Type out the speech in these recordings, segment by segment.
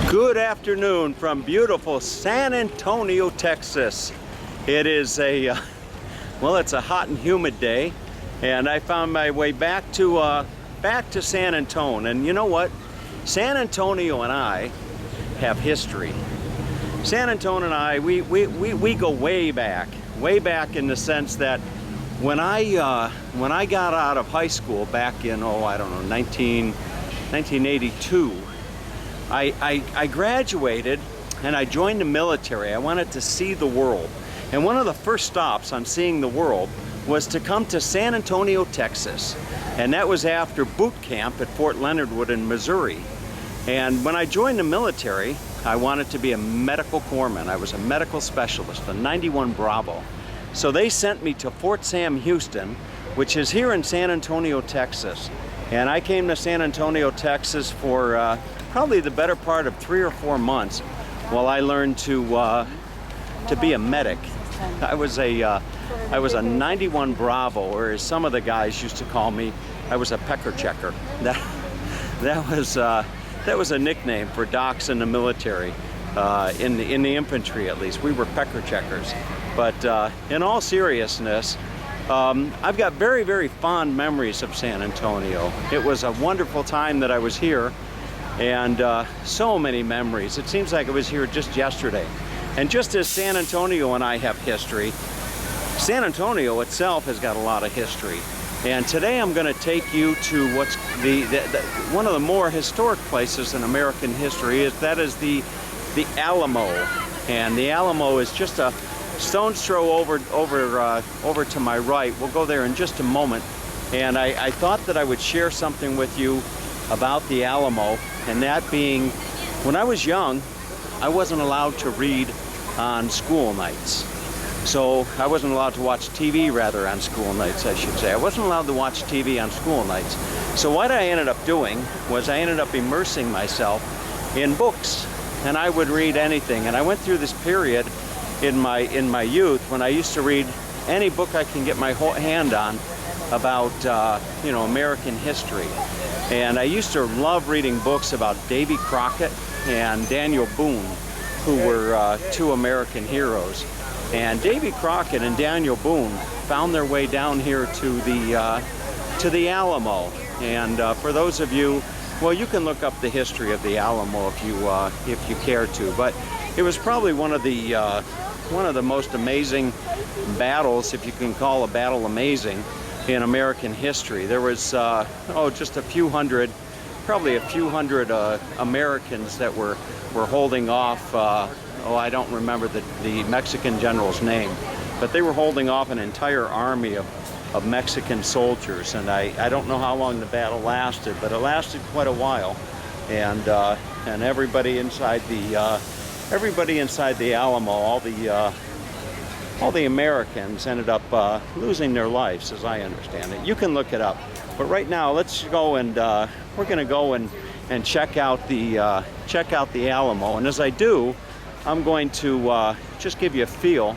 Good afternoon from beautiful San Antonio, Texas. It is well, it's a hot and humid day, and I found my way back to San Antonio. And you know what? San Antonio and I have history. San Antonio and I, we go way back in the sense that when I got out of high school back in, I don't know, 1982, I graduated and I joined the military. I wanted to see the world. And one of the first stops on seeing the world was to come to San Antonio, Texas. And that was after boot camp at Fort Leonard Wood in Missouri. And when I joined the military, I wanted to be a medical corpsman. I was a medical specialist, a 91 Bravo. So they sent me to Fort Sam Houston, which is here in San Antonio, Texas. And I came to San Antonio, Texas for probably the better part of 3 or 4 months while I learned to be a medic. I was a 91 Bravo, or as some of the guys used to call me, I was a pecker checker. That was a nickname for docs in the military, in the infantry at least. We were pecker checkers. But in all seriousness, I've got very, very fond memories of San Antonio. It was a wonderful time that I was here, and so many memories. It seems like I was here just yesterday. And just as San Antonio and I have history, San Antonio itself has got a lot of history. And today I'm going to take you to what's one of the more historic places in American history. That is the Alamo. And the Alamo is just a stone's throw over to my right. We'll go there in just a moment. And I thought that I would share something with you about the Alamo, and that being, when I was young, I wasn't allowed to read on school nights. So I wasn't allowed to watch TV, rather, on school nights, I should say. I wasn't allowed to watch TV on school nights. So what I ended up doing was I ended up immersing myself in books, and I would read anything. And I went through this period in my youth when I used to read any book I can get my hand on about American history. And I used to love reading books about Davy Crockett and Daniel Boone, who were two American heroes. And Davy Crockett and Daniel Boone found their way down here to the Alamo. And for those of you, well, you can look up the history of the Alamo if you care to. But it was probably one of the most amazing battles, if you can call a battle amazing, in American history. There was just a few hundred Americans that were holding off. I don't remember the Mexican general's name, but they were holding off an entire army of Mexican soldiers. And I don't know how long the battle lasted, but it lasted quite a while. And everybody inside the Alamo, all the Americans ended up losing their lives, as I understand it. You can look it up. But right now, let's go and we're going to go and check out the Alamo. And as I do, I'm going to just give you a feel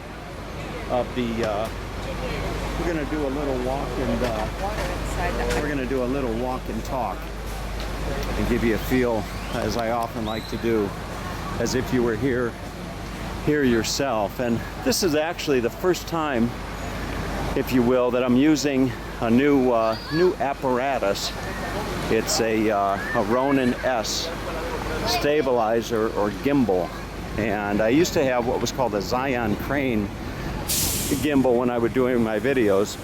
of the. We're going to do a little walk and talk, and give you a feel, as I often like to do, as if you were here yourself. And this is actually the first time, if you will, that I'm using a new apparatus. It's a Ronin S stabilizer or gimbal, and I used to have what was called a Zion crane gimbal when I was doing my videos,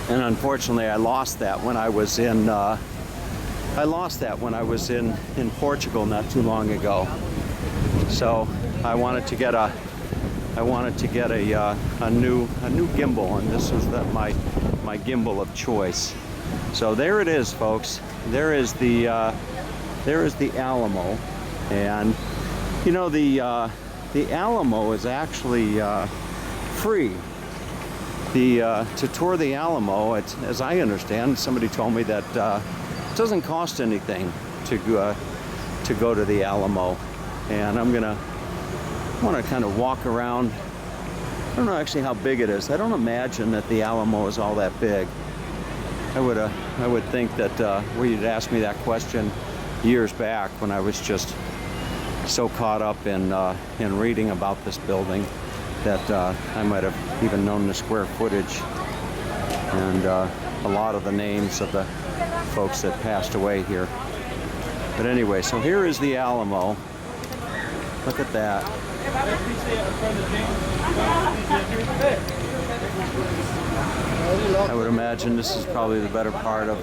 and unfortunately I lost that when I was in Portugal not too long ago. So I wanted to get a new gimbal, and this was my gimbal of choice. So there it is, folks. There is the Alamo, and you know the Alamo is actually free. To tour the Alamo, as I understand, somebody told me that it doesn't cost anything to go to the Alamo. And I want to kind of walk around. I don't know actually how big it is. I don't imagine that the Alamo is all that big. I would think that you'd asked me that question years back when I was just so caught up in reading about this building that I might have even known the square footage and a lot of the names of the folks that passed away here. But anyway, so here is the Alamo. Look at that. I would imagine this is probably the better part of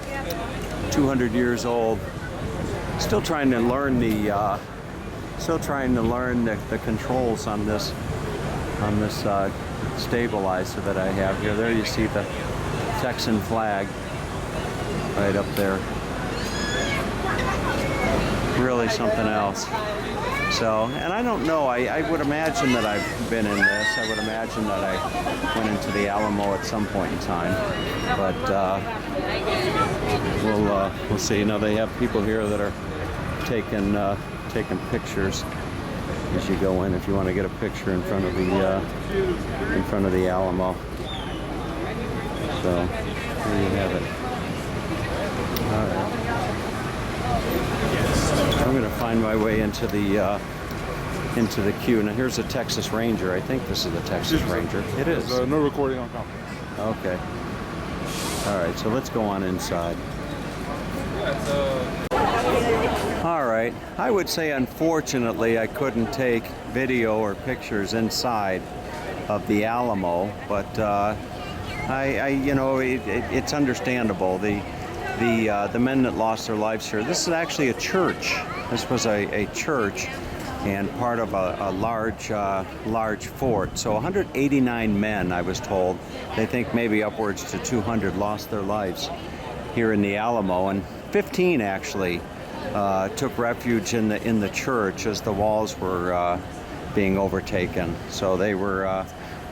200 years old. Still trying to learn the controls on this stabilizer that I have here. There you see the Texan flag right up there. Really something else. So, and I don't know, I would imagine that I've been in this. I would imagine that I went into the Alamo at some point in time. But we'll see. You know, they have people here that are taking pictures as you go in if you want to get a picture in front of the Alamo. So there you have it. All right. I'm going to find my way into the queue. Now here's a Texas Ranger. I think this is the Texas Ranger. It is. No recording on camera. Okay. All right. So let's go on inside. All right. I would say, unfortunately, I couldn't take video or pictures inside of the Alamo, but you know, it's understandable. The men that lost their lives here. This is actually a church. This was a church and part of a large fort. So 189 men, I was told. They think maybe upwards to 200 lost their lives here in the Alamo, and 15 actually took refuge in the church as the walls were being overtaken. So they were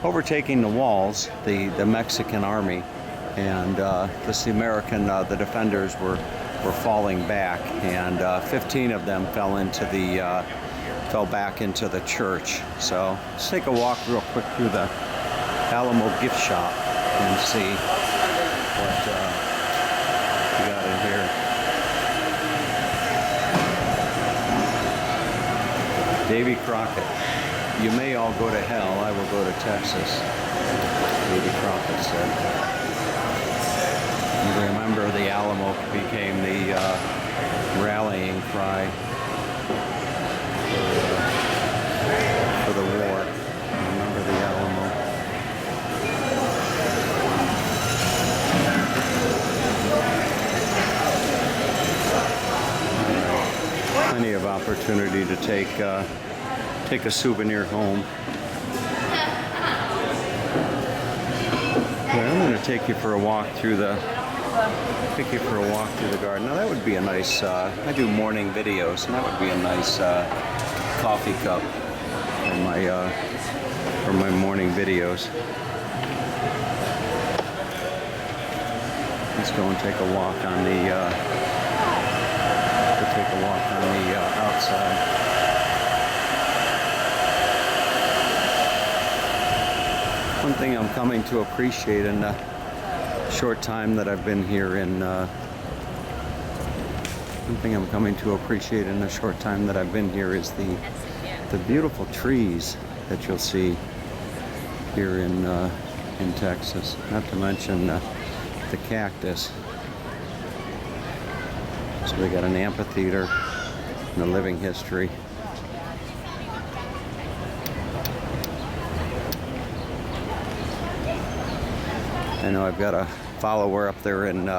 overtaking the walls, the Mexican army. And the American, the defenders were falling back, and 15 of them fell back into the church. So let's take a walk real quick through the Alamo gift shop and see what we got in here. Davy Crockett. You may all go to hell, I will go to Texas, Davy Crockett said. Remember, the Alamo became the rallying cry for the war. Remember the Alamo. Plenty of opportunity to take a souvenir home. Well, I'm going to take you for a walk through the garden. Now that would be a nice, I do morning videos, and that would be a nice coffee cup for my morning videos. Let's go and take a walk on the outside. One thing I'm coming to appreciate in the short time that I've been here in is the beautiful trees that you'll see here in Texas. Not to mention the cactus. So we got an amphitheater and a living history. I know I've got a follower up there in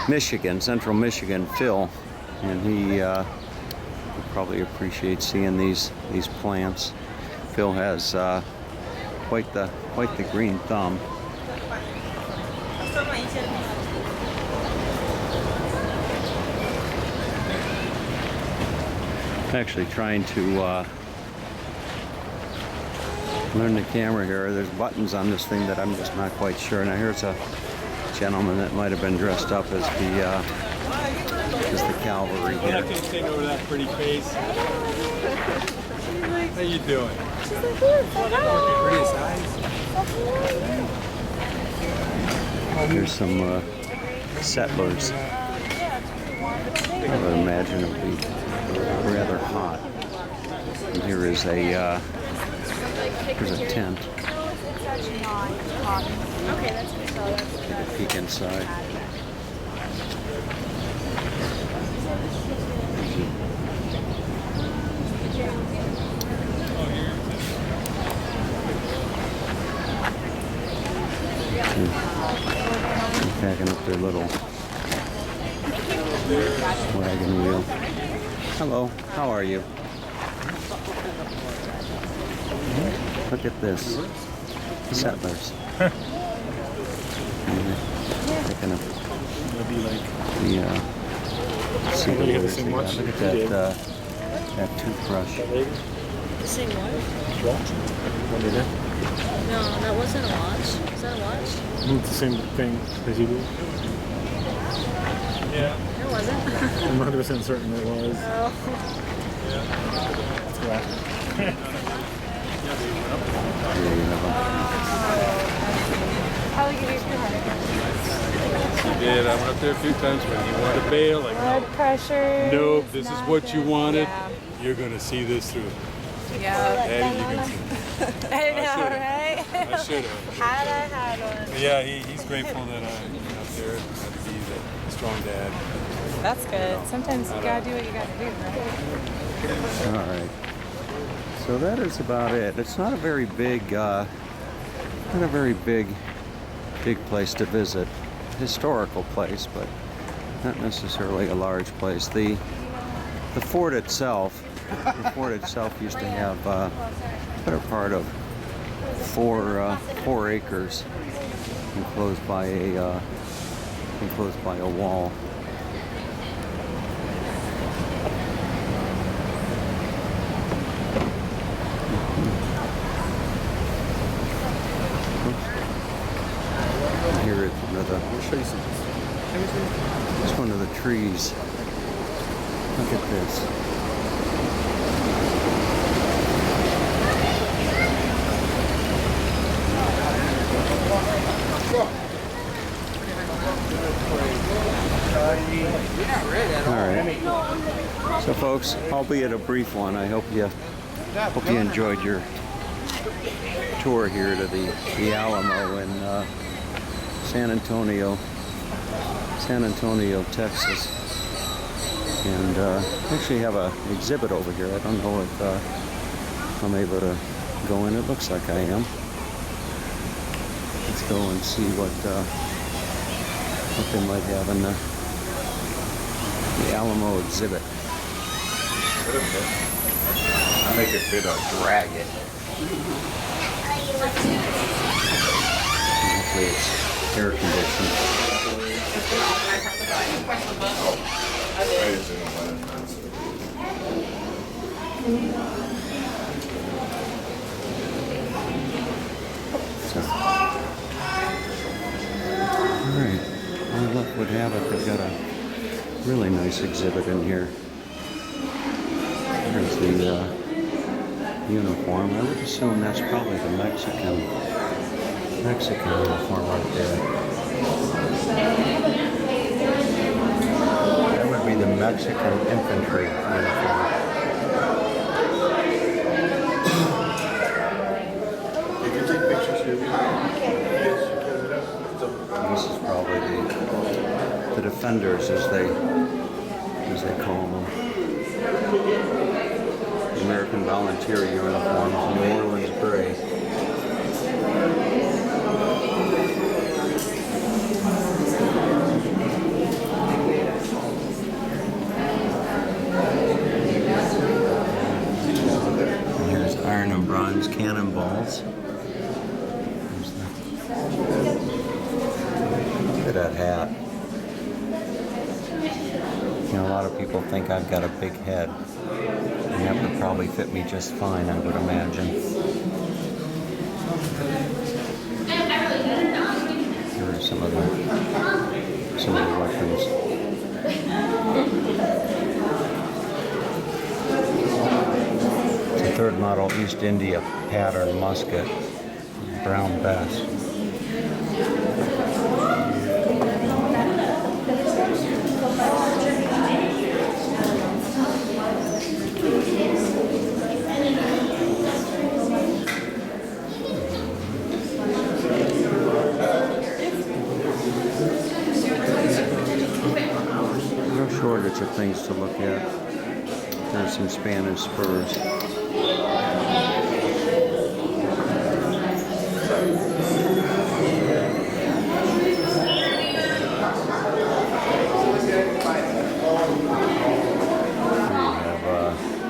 Michigan, central Michigan, Phil, and he would probably appreciate seeing these plants. Phil has quite the green thumb. I'm actually trying to learn the camera here. There's buttons on this thing that I'm just not quite sure. Now here's a gentleman that might have been dressed up as the cavalry here. I'm not gonna take over that pretty face. How you doing? Prettiest eyes. Here's some settlers. I would imagine it would be rather hot. here is a here's a tent. Okay, that's good. So that's Peek inside. Packing up their little wagon wheel. Hello, how are you? Look at this. Settlers. Picking up the cigarettes they got. Look at that, that toothbrush. Same watch? What did it? No, that wasn't a watch. Is that a watch? It's the same thing as you do. It wasn't. I'm 100% certain it was. Oh. That's why. Here you have Probably give you a headache. You did. I went up there a few times when you wanted to bail. Like, Blood pressure. nope, this is not what you good. wanted. Yeah. You're going to see this through. Yeah. Daddy, you can see. I know, should've. right? I should have. Had I had one. But yeah, he's grateful that I went up there and got to be the strong dad. That's good. Sometimes you gotta do what you gotta do, right? All right. So that is about it. It's not a very big, big place to visit. Historical place, but not necessarily a large place. The fort itself, used to have a better part of 4 acres enclosed by a wall. Here is one of the. I'll show you some. It's one of the trees. Look at this. All right. So, folks, albeit a brief one, I hope you enjoyed your tour here to the Alamo in San Antonio, Texas. And actually have an exhibit over here. I don't know if I'm able to go in. It looks like I am. Let's go and see what they might have in the Alamo exhibit. I make it fit a dragon. Hopefully it's air conditioned. So, all right. Well, luck would have it, they've got a really nice exhibit in here. There's the uniform. I would assume that's probably the Mexican uniform right there. That would be the Mexican infantry uniform. You can take pictures here. This is probably the defenders, as they call them. American Volunteer uniforms, New Orleans gray. And here's iron and bronze cannonballs. Look at that hat. You know, a lot of people think I've got a big head. And that would probably fit me just fine, I would imagine. Here are some of the weapons. It's a third model East India pattern musket, brown bess. things to look at. There's some Spanish spurs.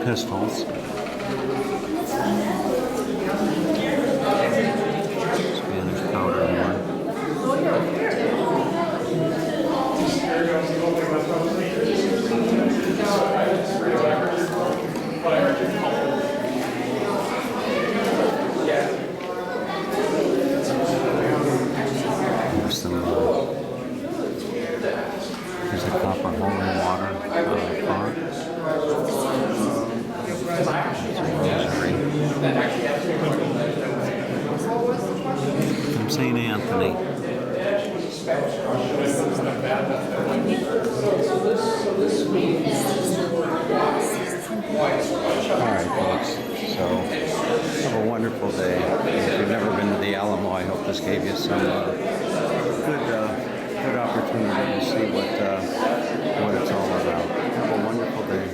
Pistols. Spanish powder horn. There's a copper holy water font. From St. Anthony. Alright folks, so have a wonderful day. If you've never been to the Alamo, I hope this gave you some good opportunity to see what it's all about. Have a wonderful day.